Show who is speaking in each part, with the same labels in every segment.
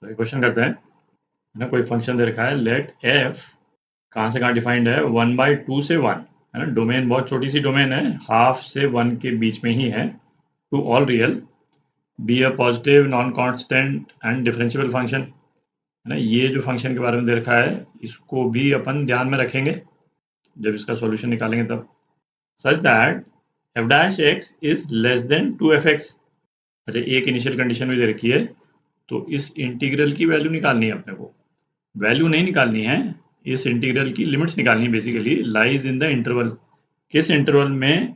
Speaker 1: तो एक क्वेश्चन करते हैं, है ना। कोई फंक्शन दे रखा है, लेट एफ कहाँ से कहाँ डिफाइंड है, 1/2 से 1, है ना। डोमेन बहुत छोटी सी डोमेन है, हाफ से 1 के बीच में ही है। To all real be a positive non constant and differentiable function, है ना। ये जो फंक्शन के बारे में दे रखा है इसको भी अपन ध्यान में रखेंगे जब इसका सॉल्यूशन निकालेंगे तब। Such that F dash x is less than 2f(x). अच्छा, एक इनिशियल कंडीशन भी दे रखी है, तो इस इंटीग्रल की वैल्यू निकालनी है अपने को। वैल्यू नहीं निकालनी है, इस इंटीग्रल की लिमिट्स निकालनी है basically. Lies in the interval, किस इंटरवल में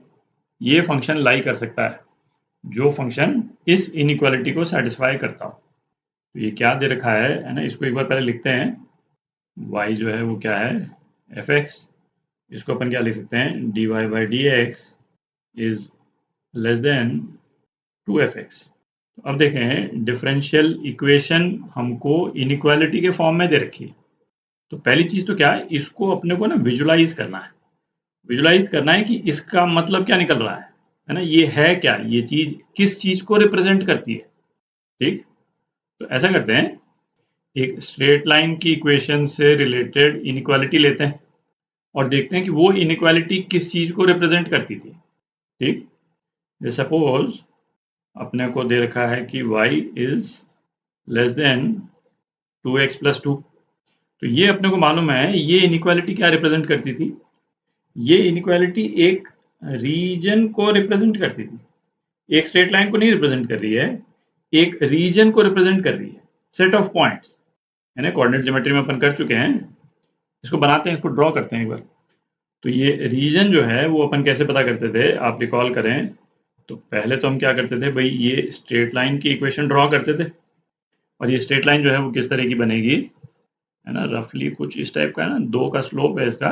Speaker 1: ये फंक्शन लाई कर सकता है, जो फंक्शन इस इनइक्वालिटी को सेटिस्फाई करता हो। तो ये क्या दे रखा है ना, इसको एक बार पहले लिखते हैं। y जो है वो क्या है, f(x). इसको अपन क्या लिख सकते हैं, dy/dx is less than 2f(x). तो अब देखें, डिफरेंशियल इक्वेशन हमको इनइक्वालिटी के फॉर्म में दे रखी है। तो पहली चीज तो क्या है, इसको अपने को ना विजुलाइज करना है। विजुलाइज करना है कि इसका मतलब क्या निकल रहा है ना। ये है क्या, ये चीज किस चीज को रिप्रेजेंट करती है। ठीक, तो ऐसा करते हैं, एक स्ट्रेट लाइन की इक्वेशन से रिलेटेड इनइक्वालिटी लेते हैं और देखते हैं कि वो इनइक्वालिटी किस चीज को रिप्रेजेंट करती थी। ठीक, सपोज अपने को दे रखा है कि y is less than 2x+2। तो ये अपने को मालूम है ये इनइक्वालिटी क्या रिप्रेजेंट करती थी। ये इनइक्वालिटी एक रीजन को रिप्रेजेंट करती थी, एक स्ट्रेट लाइन को नहीं रिप्रेजेंट कर रही है, एक रीजन को रिप्रेजेंट कर रही है, सेट ऑफ पॉइंट्स, है ना। कोऑर्डिनेट ज्योमेट्री में अपन कर चुके हैं, इसको बनाते हैं, इसको ड्रॉ करते हैं एक बार। तो ये रीजन जो है वो अपन कैसे पता करते थे, आप रिकॉल करें तो पहले तो हम क्या करते थे भाई, ये स्ट्रेट लाइन की इक्वेशन ड्रॉ करते थे। और ये स्ट्रेट लाइन जो है वो किस तरह की बनेगी, है ना, रफली कुछ इस टाइप का है ना, 2 का स्लोप है इसका,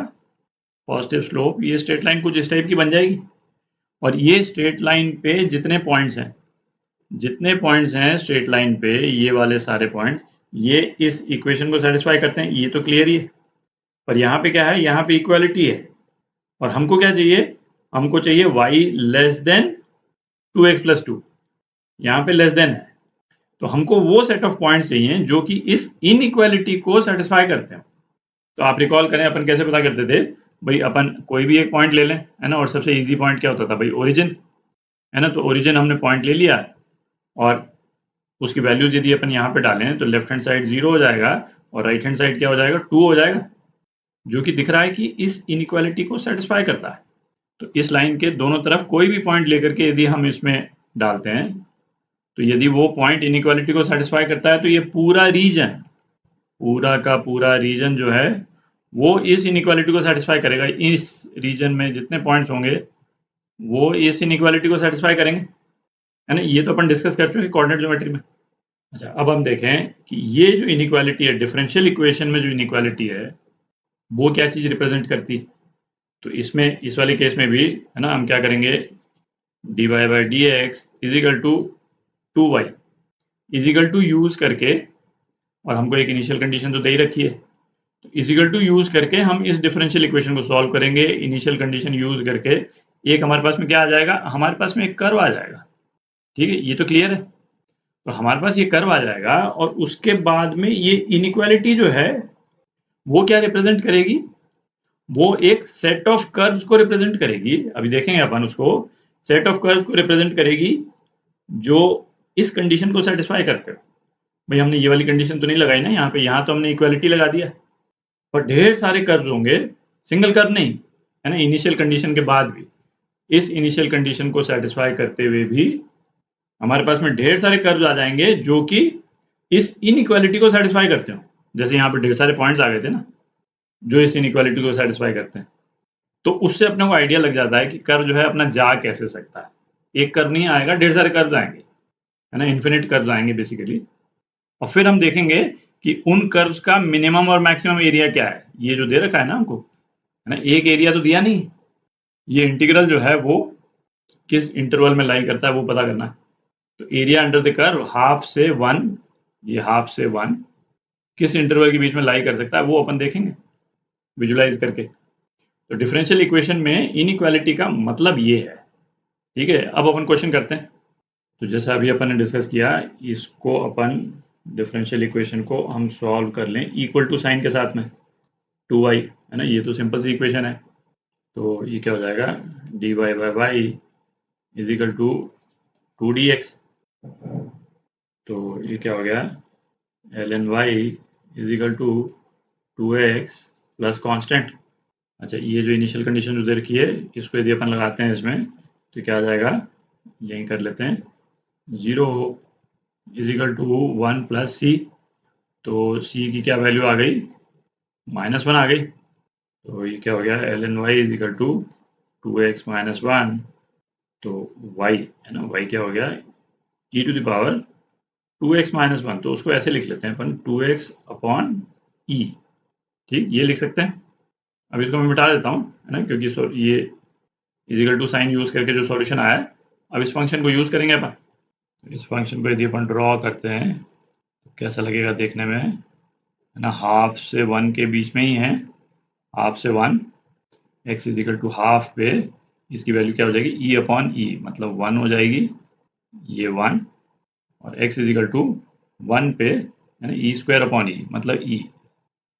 Speaker 1: पॉजिटिव स्लोप। ये स्ट्रेट लाइन कुछ इस टाइप की बन जाएगी। और ये स्ट्रेट लाइन पे जितने पॉइंट्स हैं, जितने पॉइंट्स हैं स्ट्रेट लाइन पे, ये वाले सारे पॉइंट्स, ये इस इक्वेशन को सेटिस्फाई करते हैं, ये तो क्लियर ही है। पर यहाँ पे क्या है, यहाँ पे इक्वालिटी है और हमको क्या चाहिए, हमको चाहिए y लेस देन 2x+2। यहाँ पे लेस देन है, तो हमको वो सेट ऑफ पॉइंट्स चाहिए जो कि इस इनइक्वालिटी को सेटिस्फाई करते हैं। तो आप रिकॉल करें अपन कैसे पता करते थे भाई, अपन कोई भी एक पॉइंट ले लें, है ना। और सबसे इजी पॉइंट क्या होता था भाई, ओरिजिन, है ना। तो ओरिजिन हमने पॉइंट ले लिया और उसकी वैल्यूज यदि अपन यहाँ पे डालें तो लेफ्ट हैंड साइड 0 हो जाएगा और राइट हैंड साइड क्या हो जाएगा, 2 हो जाएगा, जो कि दिख रहा है कि इस इनइक्वालिटी को सेटिस्फाई करता है। तो इस लाइन के दोनों तरफ कोई भी पॉइंट लेकर के यदि हम इसमें डालते हैं, तो यदि वो पॉइंट इनइक्वालिटी को सेटिस्फाई करता है तो ये पूरा रीजन, पूरा का पूरा रीजन जो है वो इस इनइक्वालिटी को सेटिस्फाई करेगा। इस रीजन में जितने पॉइंट्स होंगे वो इस इनइक्वालिटी को सेटिस्फाई करेंगे, है ना। ये तो अपन डिस्कस कर चुके हैं कोऑर्डिनेट ज्योमेट्री में। अच्छा, अब हम देखें कि ये जो इनइक्वालिटी है, डिफरेंशियल इक्वेशन में जो इनइक्वालिटी है वो क्या चीज रिप्रेजेंट करती है। तो इसमें इस वाले केस में भी, है ना, हम क्या करेंगे, dy/dx is equal to 2y is equal to use करके, और हमको एक इनिशियल कंडीशन तो दे ही रखी है, तो इज इक्वल टू यूज करके हम इस डिफरेंशियल इक्वेशन को सॉल्व करेंगे। इनिशियल कंडीशन यूज करके एक हमारे पास में क्या आ जाएगा, हमारे पास में एक कर्व आ जाएगा। ठीक है, ये तो क्लियर है। तो हमारे पास ये कर्व आ जाएगा और उसके बाद में ये इनइक्वालिटी जो है वो क्या रिप्रेजेंट करेगी, वो एक सेट ऑफ कर्व्स को रिप्रेजेंट करेगी। अभी देखेंगे अपन उसको, सेट ऑफ कर्व्स को रिप्रेजेंट करेगी जो इस कंडीशन को सेटिस्फाई करते हो। भाई हमने ये वाली कंडीशन तो नहीं लगाई ना यहाँ पे, यहाँ तो हमने इक्वालिटी लगा दिया। और ढेर सारे कर्व्स होंगे, सिंगल कर्व नहीं, है ना, इनिशियल कंडीशन के बाद भी, इस इनिशियल कंडीशन को सेटिस्फाई करते हुए भी हमारे पास में ढेर सारे कर्व्स आ जाएंगे जो कि इस इनइक्वालिटी को सेटिस्फाई करते हो। जैसे यहाँ पे ढेर सारे पॉइंट्स आ गए थे ना जो इस इनइक्वालिटी को सेटिस्फाई करते हैं। तो उससे अपने को आइडिया लग जाता है कि कर्व जो है अपना जा कैसे सकता है। एक कर्व नहीं आएगा, ढेर सारे कर्व आएंगे, है ना, इन्फिनिट कर्व आएंगे बेसिकली। और फिर हम देखेंगे कि उन कर्व्स का मिनिमम और मैक्सिमम एरिया क्या है। ये जो दे रखा है ना हमको, है ना, एक एरिया तो दिया नहीं, ये इंटीग्रल जो है वो किस इंटरवल में लाई करता है वो पता करना है। तो area under the curve half से 1, ये हाफ से 1 किस इंटरवल के बीच में लाई कर सकता है वो अपन देखेंगे विजुलाइज करके। तो डिफरेंशियल इक्वेशन में इनइक्वालिटी का मतलब ये है। ठीक है, अब अपन क्वेश्चन करते हैं। तो जैसा अभी अपन ने डिस्कस किया, इसको अपन डिफरेंशियल इक्वेशन को हम सॉल्व कर लें इक्वल टू साइन के साथ में 2y, है ना, ये तो सिंपल सी इक्वेशन है। तो ये क्या हो जाएगा, dy by y is equal to 2dx। तो ये क्या हो गया, ln y is equal to 2x plus constant. अच्छा, ये जो इनिशियल कंडीशन उधर की है, इसको यदि अपन लगाते हैं इसमें, तो क्या आ जाएगा, यहीं कर लेते हैं, 0 इज इक्वल टू 1 प्लस सी। तो सी की क्या वैल्यू आ गई, -1 आ गई। तो ये क्या हो गया, ln y is equal to 2x minus 1। तो y, है ना, y क्या हो गया, e to the power 2x minus 1। तो उसको ऐसे लिख लेते हैं अपन, 2x अपॉन e। ठीक, ये लिख सकते हैं। अब इसको मैं मिटा देता हूँ, है ना, क्योंकि ये इजिकल टू साइन यूज करके जो सॉल्यूशन आया है, अब इस फंक्शन को यूज करेंगे अपन। इस फंक्शन को यदि अपन ड्रॉ करते हैं तो कैसा लगेगा देखने में, है ना, हाफ से 1 के बीच में ही है, हाफ से 1, x is equal to half पे इसकी वैल्यू क्या हो जाएगी, e अपॉन ई, मतलब 1 हो जाएगी, ये 1, और x इज इक्वल टू 1 पे, है ना, ई स्क्वायर अपॉन ई, मतलब e।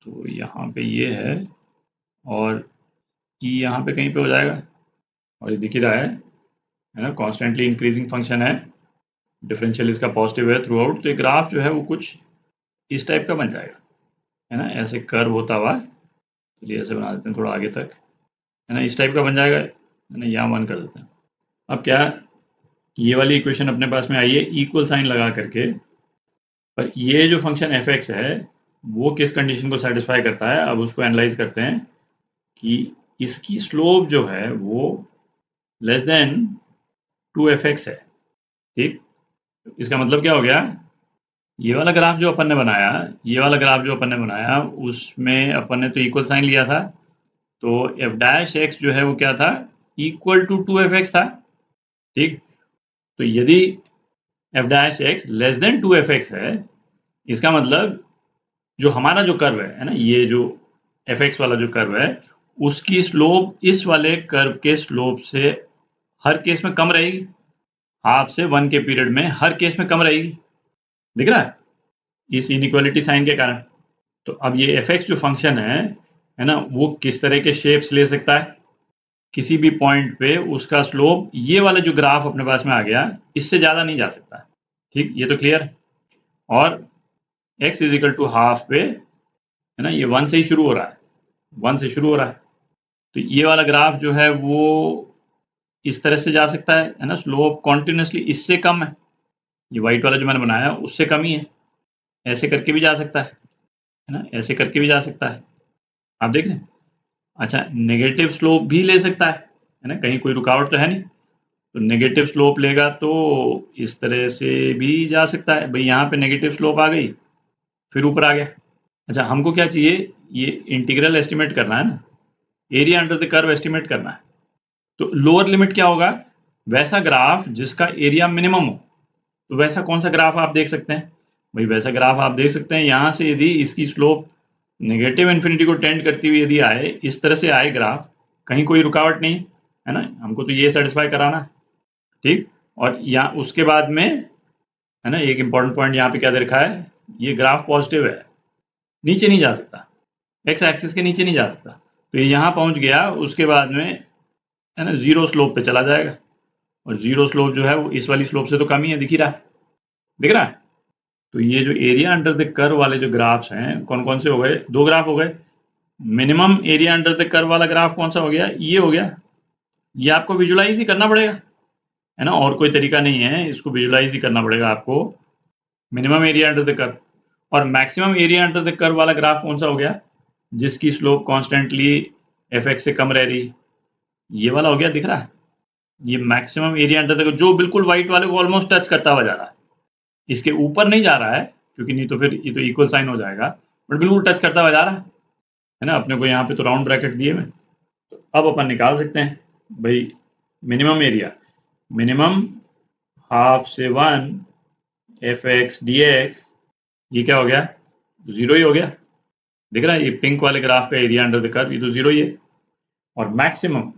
Speaker 1: तो यहाँ पे ये है, और e यहाँ पे कहीं पे हो जाएगा, और ये दिख ही रहा है ना, कॉन्स्टेंटली इंक्रीजिंग फंक्शन है, डिफरेंशियल इसका पॉजिटिव है थ्रू आउट। तो ये ग्राफ जो है वो कुछ इस टाइप का बन जाएगा, है ना, ऐसे कर्व होता हुआ, चलिए ऐसे बना देते हैं थोड़ा आगे तक, है ना, इस टाइप का बन जाएगा, है ना, यहाँ 1 कर देते हैं। अब क्या, ये वाली इक्वेशन अपने पास में आई है इक्वल साइन लगा करके, पर ये जो फंक्शन एफ एक्स है वो किस कंडीशन को सेटिस्फाई करता है, अब उसको एनालाइज करते हैं कि इसकी स्लोप जो है वो लेस देन 2f(x) है। ठीक, इसका मतलब क्या हो गया, ये वाला ग्राफ जो अपन ने बनाया, ये वाला ग्राफ जो अपन ने बनाया, उसमें अपन ने तो इक्वल साइन लिया था, तो f' जो है वो क्या था, इक्वल टू 2f(x) था। ठीक, तो यदि f' लेस देन 2f(x) है, इसका मतलब जो हमारा जो कर्व है ना, ये जो fx वाला जो कर्व है, उसकी स्लोप इस वाले कर्व के स्लोप से हर केस में कम रहेगी, हाफ से 1 के पीरियड में हर केस में कम रहेगी, दिख रहा है, इस इनइक्वालिटी साइन के कारण। तो अब ये fx जो फंक्शन है ना, वो किस तरह के शेप्स ले सकता है, किसी भी पॉइंट पे उसका स्लोप ये वाला जो ग्राफ अपने पास में आ गया, इससे ज़्यादा नहीं जा सकता। ठीक, ये तो क्लियर। और x is equal to half पे, है ना, ये 1 से ही शुरू हो रहा है, 1 से शुरू हो रहा है, तो ये वाला ग्राफ जो है वो इस तरह से जा सकता है ना, स्लोप कॉन्टिन्यूसली इससे कम है, ये वाइट वाला जो मैंने बनाया उससे कम ही है, ऐसे करके भी जा सकता है ना, ऐसे करके भी जा सकता है, आप देख लें। अच्छा, नेगेटिव स्लोप भी ले सकता है ना, कहीं कोई रुकावट तो है नहीं, तो नेगेटिव स्लोप लेगा तो इस तरह से भी जा सकता है, भाई यहाँ पे नेगेटिव स्लोप आ गई, फिर ऊपर आ गया। अच्छा, हमको क्या चाहिए, ये इंटीग्रल एस्टिमेट करना है ना, area under the curve estimate करना है। तो लोअर लिमिट क्या होगा, वैसा ग्राफ जिसका एरिया मिनिमम हो, तो वैसा कौन सा ग्राफ आप देख सकते हैं, भाई वैसा ग्राफ आप देख सकते हैं यहाँ से, यदि इसकी स्लोप नेगेटिव इन्फिनिटी को टेंड करती हुई यदि आए, इस तरह से आए ग्राफ, कहीं कोई रुकावट नहीं, है ना, हमको तो ये सेटिस्फाई कराना है। ठीक, और यहाँ उसके बाद में, है ना, एक इंपॉर्टेंट पॉइंट यहाँ पे क्या दे रखा है, ये ग्राफ पॉजिटिव है, नीचे नहीं जा सकता, एक्स एक्सिस के नीचे नहीं जा सकता, तो ये यहाँ पहुँच गया, उसके बाद में, है ना, जीरो स्लोप पे चला जाएगा, और जीरो स्लोप जो है वो इस वाली स्लोप से तो कम ही है, दिख ही रहा है, दिख रहा है। तो ये जो एरिया अंडर द कर्व वाले जो ग्राफ्स हैं, कौन कौन से हो गए, 2 ग्राफ हो गए। Minimum area under the curve वाला ग्राफ कौन सा हो गया, ये हो गया, ये आपको विजुलाइज ही करना पड़ेगा, है ना, और कोई तरीका नहीं है, इसको विजुलाइज ही करना पड़ेगा आपको, minimum area under the curve. और maximum area under the curve वाला ग्राफ कौन सा हो गया, जिसकी स्लोप कॉन्स्टेंटली fx से कम रह रही, ये वाला हो गया, दिख रहा है, ये maximum area under the curve, जो बिल्कुल व्हाइट वाले को ऑलमोस्ट टच करता हुआ जा रहा है, इसके ऊपर नहीं जा रहा है, क्योंकि नहीं तो फिर ये तो इक्वल साइन हो जाएगा, बट बिल्कुल टच करता हुआ जा रहा है ना, अपने को यहाँ पे तो राउंड ब्रैकेट दिए में, तो अब अपन निकाल सकते हैं भाई, मिनिमम एरिया, मिनिमम हाफ से 1 fx dx, ये क्या हो गया, 0 ही हो गया, दिख रहा है, ये पिंक वाले ग्राफ का एरिया अंडर द कर्व, ये तो 0 ही है। और मैक्सिमम,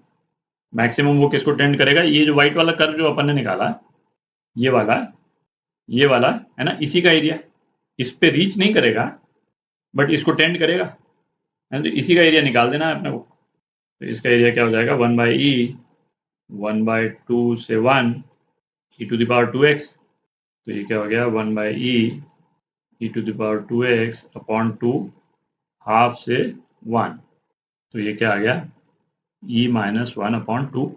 Speaker 1: मैक्सिमम वो किसको टेंड करेगा, ये जो व्हाइट वाला कर्व जो अपन ने निकाला, ये वाला, ये वाला, है ना, इसी का एरिया, इस पे रीच नहीं करेगा बट इसको टेंड करेगा, है तो इसी का एरिया निकाल देना है अपने को। तो इसका एरिया क्या हो जाएगा 1/e 1/2 से 1 e⁻²x। तो ये क्या हो गया 1/e e⁻²x अपॉन 2 हाफ से 1। तो ये क्या आ गया e-1/2।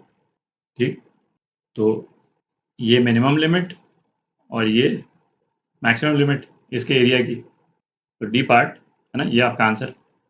Speaker 1: ठीक, तो ये मिनिमम लिमिट और ये मैक्सिमम लिमिट इसके एरिया की। तो डी पार्ट है ना, ये आपका आंसर।